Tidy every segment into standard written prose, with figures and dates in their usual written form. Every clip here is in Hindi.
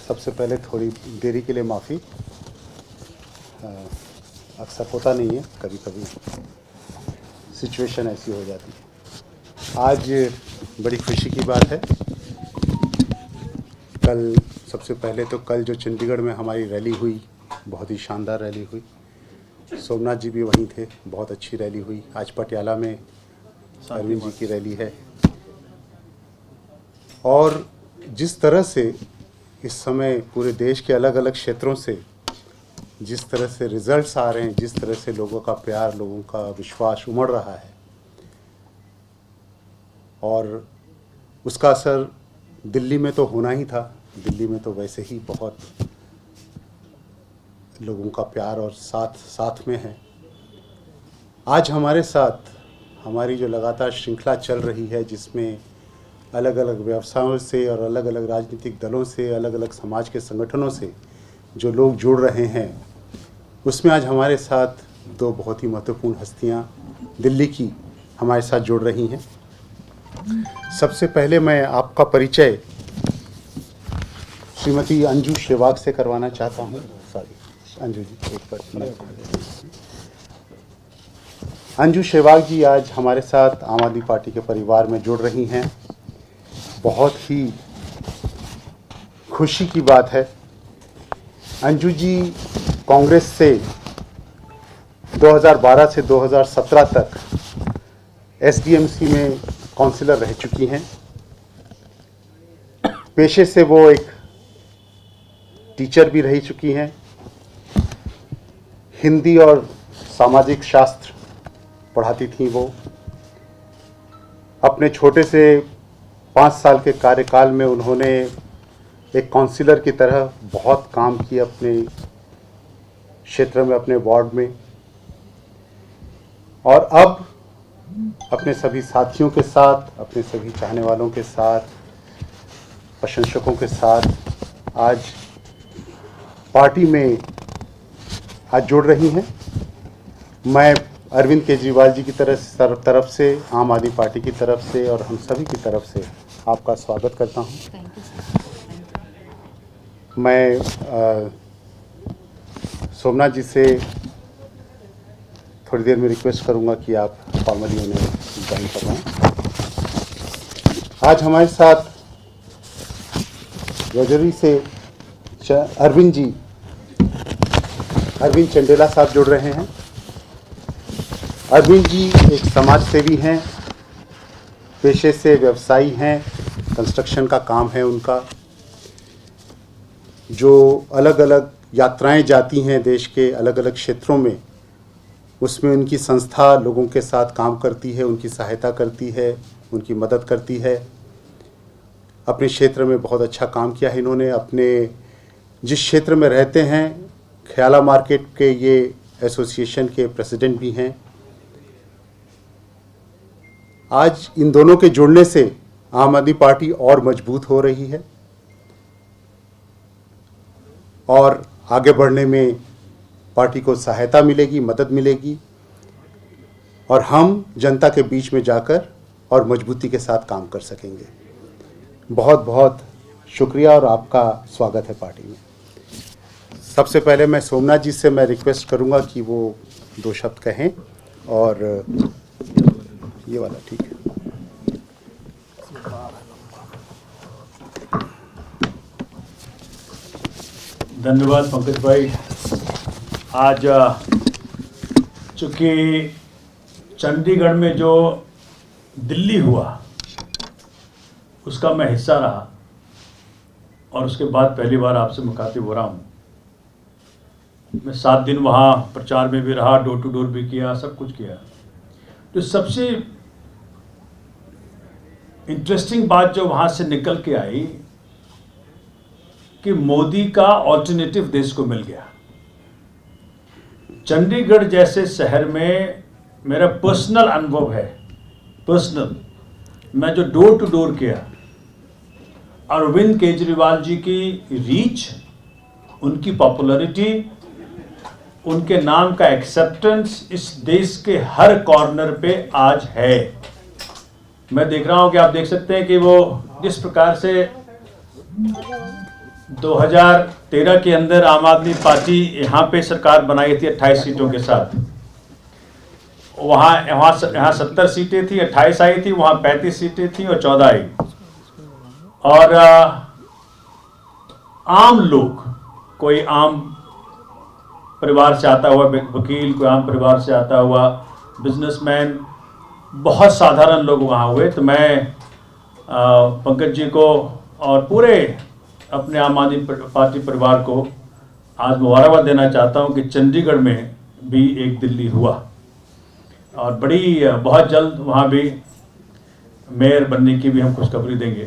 सबसे पहले थोड़ी देरी के लिए माफ़ी, अक्सर होता नहीं है, कभी कभी सिचुएशन ऐसी हो जाती है। आज बड़ी खुशी की बात है। कल सबसे पहले तो कल जो चंडीगढ़ में हमारी रैली हुई, बहुत ही शानदार रैली हुई। सोमनाथ जी भी वहीं थे, बहुत अच्छी रैली हुई। आज पटियाला में अरविंद जी की रैली है। और जिस तरह से इस समय पूरे देश के अलग अलग क्षेत्रों से जिस तरह से रिजल्ट्स आ रहे हैं, जिस तरह से लोगों का प्यार, लोगों का विश्वास उमड़ रहा है, और उसका असर दिल्ली में तो होना ही था। दिल्ली में तो वैसे ही बहुत लोगों का प्यार और साथ में है। आज हमारे साथ हमारी जो लगातार श्रृंखला चल रही है, जिसमें अलग अलग व्यवसायों से और अलग अलग राजनीतिक दलों से, अलग अलग समाज के संगठनों से जो लोग जुड़ रहे हैं, उसमें आज हमारे साथ दो बहुत ही महत्वपूर्ण हस्तियां दिल्ली की हमारे साथ जुड़ रही हैं। सबसे पहले मैं आपका परिचय श्रीमती अंजू शेवाग से करवाना चाहता हूं। सॉरी अंजू जी, एक बार। अंजू शेवाग जी आज हमारे साथ आम आदमी पार्टी के परिवार में जुड़ रही हैं। बहुत ही खुशी की बात है। अंजू जी कांग्रेस से 2012 से 2017 तक एसडीएमसी में काउंसिलर रह चुकी हैं। पेशे से वो एक टीचर भी रह चुकी हैं। हिंदी और सामाजिक शास्त्र पढ़ाती थी वो। अपने छोटे से 5 साल के कार्यकाल में उन्होंने एक काउंसिलर की तरह बहुत काम किया अपने क्षेत्र में, अपने वार्ड में। और अब अपने सभी साथियों के साथ, अपने सभी चाहने वालों के साथ, प्रशंसकों के साथ आज पार्टी में आज जुड़ रही हैं। मैं अरविंद केजरीवाल जी की तरफ से, आम आदमी पार्टी की तरफ से और हम सभी की तरफ से आपका स्वागत करता हूं। मैं सोमनाथ जी से थोड़ी देर में रिक्वेस्ट करूंगा कि आप फॉर्मली उन्हें ज्वाइन करवाएं। आज हमारे साथ रजौरी से अरविंद चंडेला साहब जुड़ रहे हैं। अरविंद जी एक समाज सेवी हैं, पेशे से व्यवसायी हैं, कंस्ट्रक्शन का काम है उनका। जो अलग अलग यात्राएं जाती हैं देश के अलग अलग क्षेत्रों में, उसमें उनकी संस्था लोगों के साथ काम करती है, उनकी सहायता करती है, उनकी मदद करती है। अपने क्षेत्र में बहुत अच्छा काम किया है इन्होंने। अपने जिस क्षेत्र में रहते हैं, ख्याला मार्केट के ये एसोसिएशन के प्रेसिडेंट भी हैं। आज इन दोनों के जुड़ने से आम आदमी पार्टी और मजबूत हो रही है और आगे बढ़ने में पार्टी को सहायता मिलेगी, मदद मिलेगी, और हम जनता के बीच में जाकर और मजबूती के साथ काम कर सकेंगे। बहुत बहुत शुक्रिया और आपका स्वागत है पार्टी में। सबसे पहले मैं सोमनाथ जी से मैं रिक्वेस्ट करूंगा कि वो 2 शब्द कहें। और ये वाला ठीक है। धन्यवाद पंकज भाई। आज चूँकि चंडीगढ़ में जो दिल्ली हुआ उसका मैं हिस्सा रहा और उसके बाद पहली बार आपसे मुखातिब हो रहा हूँ। मैं 7 दिन वहाँ प्रचार में भी रहा, डोर टू डोर भी किया, सब कुछ किया। तो सबसे इंटरेस्टिंग बात जो वहाँ से निकल के आई कि मोदी का ऑल्टरनेटिव देश को मिल गया। चंडीगढ़ जैसे शहर में मेरा पर्सनल अनुभव है, मैं जो डोर टू डोर किया, अरविंद केजरीवाल जी की रीच, उनकी पॉपुलैरिटी, उनके नाम का एक्सेप्टेंस इस देश के हर कॉर्नर पे आज है। मैं देख रहा हूं कि आप देख सकते हैं कि वो जिस प्रकार से 2013 के अंदर आम आदमी पार्टी यहाँ पे सरकार बनाई थी 28 सीटों के साथ। यहाँ 70 सीटें थी, 28 आई थी, वहाँ 35 सीटें थी और 14 आई। और आम लोग, कोई आम परिवार से आता हुआ वकील, कोई आम परिवार से आता हुआ बिजनेसमैन, बहुत साधारण लोग वहाँ हुए। तो मैं पंकज जी को और पूरे अपने आम आदमी पार्टी परिवार को आज मुबारकबाद देना चाहता हूँ कि चंडीगढ़ में भी एक दिल्ली हुआ और बहुत जल्द वहाँ भी मेयर बनने की भी हम खुशखबरी देंगे।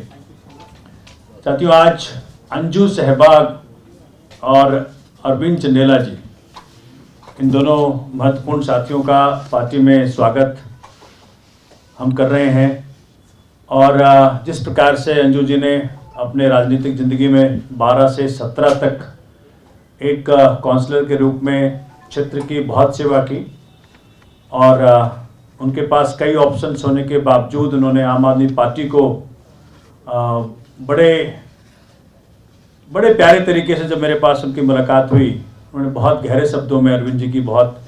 साथियों, आज अंजू सहबाग और अरविंद चंदेला जी, इन दोनों महत्वपूर्ण साथियों का पार्टी में स्वागत हम कर रहे हैं। और जिस प्रकार से अंजू जी ने अपने राजनीतिक ज़िंदगी में 12 से 17 तक एक काउंसलर के रूप में क्षेत्र की बहुत सेवा की और उनके पास कई ऑप्शंस होने के बावजूद उन्होंने आम आदमी पार्टी को बड़े प्यारे तरीके से, जब मेरे पास उनकी मुलाकात हुई, उन्होंने बहुत गहरे शब्दों में अरविंद जी की बहुत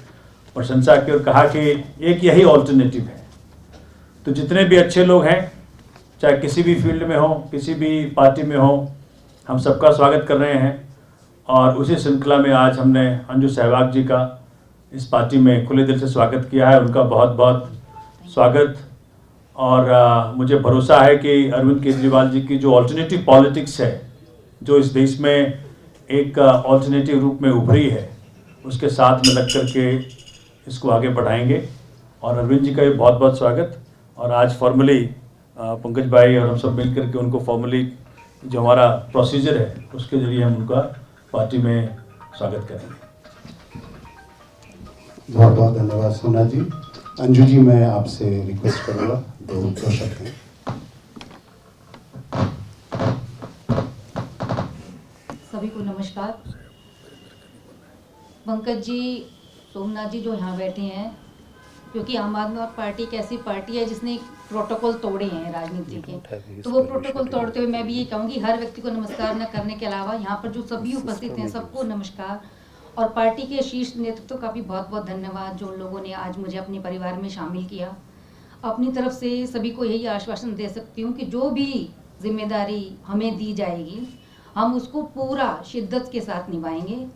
प्रशंसा की और कहा कि एक यही ऑल्टरनेटिव है। तो जितने भी अच्छे लोग हैं, चाहे किसी भी फील्ड में हो, किसी भी पार्टी में हो, हम सबका स्वागत कर रहे हैं। और उसी श्रृंखला में आज हमने अंजू सहवाग जी का इस पार्टी में खुले दिल से स्वागत किया है। उनका बहुत बहुत स्वागत। और मुझे भरोसा है कि अरविंद केजरीवाल जी की जो ऑल्टरनेटिव पॉलिटिक्स है, जो इस देश में एक ऑल्टरनेटिव रूप में उभरी है, उसके साथ में लग करके इसको आगे बढ़ाएंगे। और अरविंद जी का भी बहुत बहुत स्वागत। और आज फॉर्मली पंकज भाई और हम सब मिल करके उनको फॉर्मली जो हमारा प्रोसीजर है उसके जरिए हम उनका पार्टी में स्वागत करेंगे। बहुत बहुत धन्यवाद सोना जी। अंजू जी, मैं आपसे रिक्वेस्ट करूँगा दो शब्द हैं। सभी को नमस्कार। पंकज जी, सोमनाथ जी जो यहाँ बैठे हैं, क्योंकि आम आदमी पार्टी एक ऐसी पार्टी है जिसने प्रोटोकॉल तोड़े हैं राजनीति के, तो वो प्रोटोकॉल तोड़ते हुए मैं भी ये कहूँगी हर व्यक्ति को नमस्कार न करने के अलावा यहाँ पर जो सभी उपस्थित हैं सबको नमस्कार। और पार्टी के शीर्ष नेतृत्व का भी बहुत बहुत धन्यवाद, जो लोगों ने आज मुझे अपने परिवार में शामिल किया। अपनी तरफ से सभी को यही आश्वासन दे सकती हूँ कि जो भी जिम्मेदारी हमें दी जाएगी हम उसको पूरा शिद्दत के साथ निभाएंगे।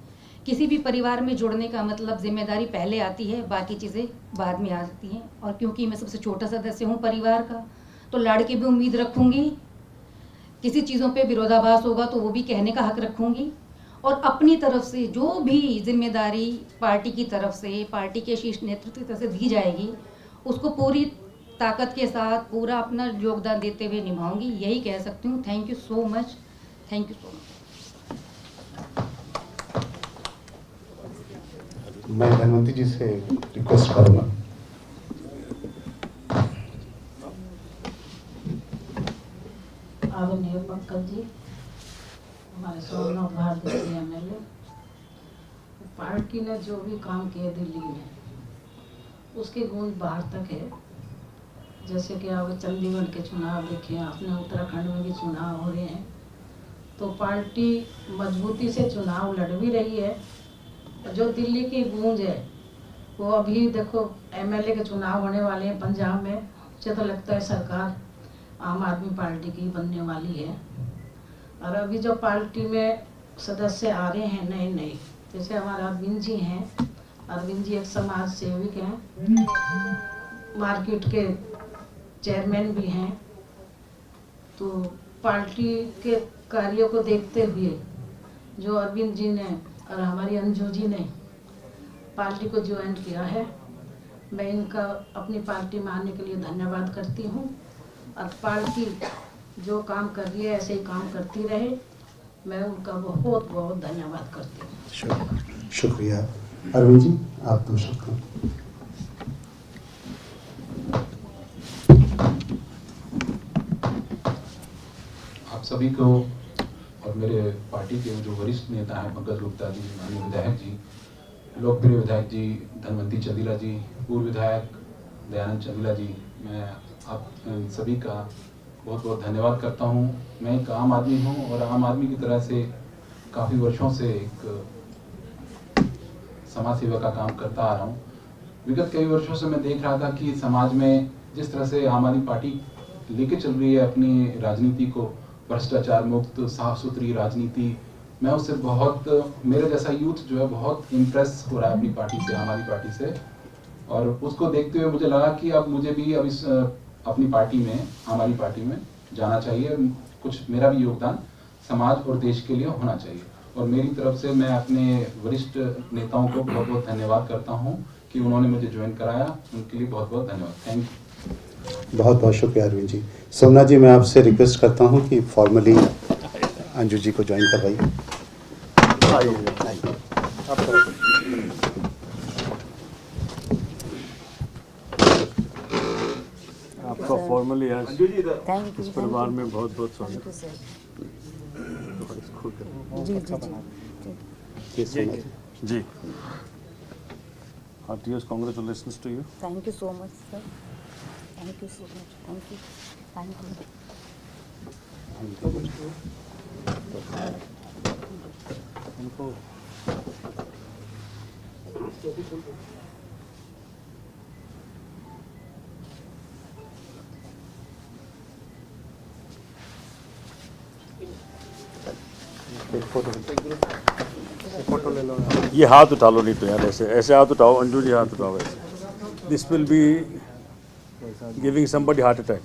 किसी भी परिवार में जुड़ने का मतलब जिम्मेदारी पहले आती है, बाकी चीज़ें बाद में आती हैं। और क्योंकि मैं सबसे छोटा सदस्य हूँ परिवार का, तो लाड़ की भी उम्मीद रखूँगी। किसी चीज़ों पे विरोधाभास होगा तो वो भी कहने का हक रखूँगी। और अपनी तरफ से जो भी जिम्मेदारी पार्टी की तरफ से, पार्टी के शीर्ष नेतृत्व की तरफ से दी जाएगी, उसको पूरी ताकत के साथ पूरा अपना योगदान देते हुए निभाऊंगी। यही कह सकती हूँ। Thank you so much. Thank you so much. मैं धनवंती जी से रिक्वेस्ट करूँगा। आदरणीय पंकज जी, हमारे सोमनाथ भारती जी MLA, पार्टी ने जो भी काम किए दिल्ली में उसकी गूंज बाहर तक है। जैसे कि आप चंडीगढ़ के चुनाव देखें, आपने उत्तराखंड में भी चुनाव हो रहे हैं, तो पार्टी मजबूती से चुनाव लड़ भी रही है। जो दिल्ली की गूंज है वो अभी देखो MLA के चुनाव होने वाले हैं पंजाब में, मुझे तो लगता है सरकार आम आदमी पार्टी की बनने वाली है। और अभी जो पार्टी में सदस्य आ रहे हैं नए, जैसे हमारे अरविंद जी हैं, अरविंद जी एक समाज सेविक हैं, मार्केट के चेयरमैन भी हैं। तो पार्टी के कार्यों को देखते हुए जो अरविंद जी ने और हमारी अंजू जी ने पार्टी को ज्वाइन किया है, मैं इनका अपनी पार्टी में आने के लिए धन्यवाद करती हूँ। और पार्टी जो काम कर रही है ऐसे ही काम करती रहे, मैं उनका बहुत बहुत धन्यवाद करती हूँ। शुक्रिया। अरविंद जी, आप दो शब्द। आप सभी को और मेरे पार्टी के जो वरिष्ठ नेता हैं पंकज गुप्ता जी, माननीय विधायक जी, लोकप्रिय विधायक जी धनवंती चंदेला जी, पूर्व विधायक दयानंद चंदेला जी, मैं आप सभी का बहुत बहुत धन्यवाद करता हूँ। मैं एक आम आदमी हूँ और आम आदमी की तरह से काफ़ी वर्षों से एक समाज सेवा का काम करता आ रहा हूँ। विगत कई वर्षों से मैं देख रहा था कि समाज में जिस तरह से आम आदमी पार्टी लेके चल रही है अपनी राजनीति को, भ्रष्टाचार मुक्त साफ सुथरी राजनीति, मैं उससे बहुत, मेरे जैसा यूथ जो है बहुत इम्प्रेस हो रहा है अपनी पार्टी से, आम आदमी पार्टी से। और उसको देखते हुए मुझे लगा कि अब मुझे भी अब इस अपनी पार्टी में, हमारी पार्टी में जाना चाहिए, कुछ मेरा भी योगदान समाज और देश के लिए होना चाहिए। और मेरी तरफ से मैं अपने वरिष्ठ नेताओं को बहुत बहुत धन्यवाद करता हूं कि उन्होंने मुझे ज्वाइन कराया, उनके लिए बहुत बहुत धन्यवाद। Thank you. बहुत बहुत शुक्रिया अरविंद जी। सोमनाथ जी, मैं आपसे रिक्वेस्ट करता हूं कि फॉर्मली अंजू जी को ज्वाइन करवाइए। आपका फॉर्मली आज थैंक इस यू। परिवार में बहुत बहुत स्वागत। Thank you sir. इसको करें। जी जी जी ये सोमनाथ जी। जी, heartiest congratulations to you. Thank you so much sir. Thank you so much. Thank you. Thank you. उनको फोटो ले लो। ये हाथ उठा लो, नहीं तो यार ऐसे ऐसे हाथ उठाओ, अंजू जी हाथ उठाओ ऐसे। This will be giving somebody heart attack.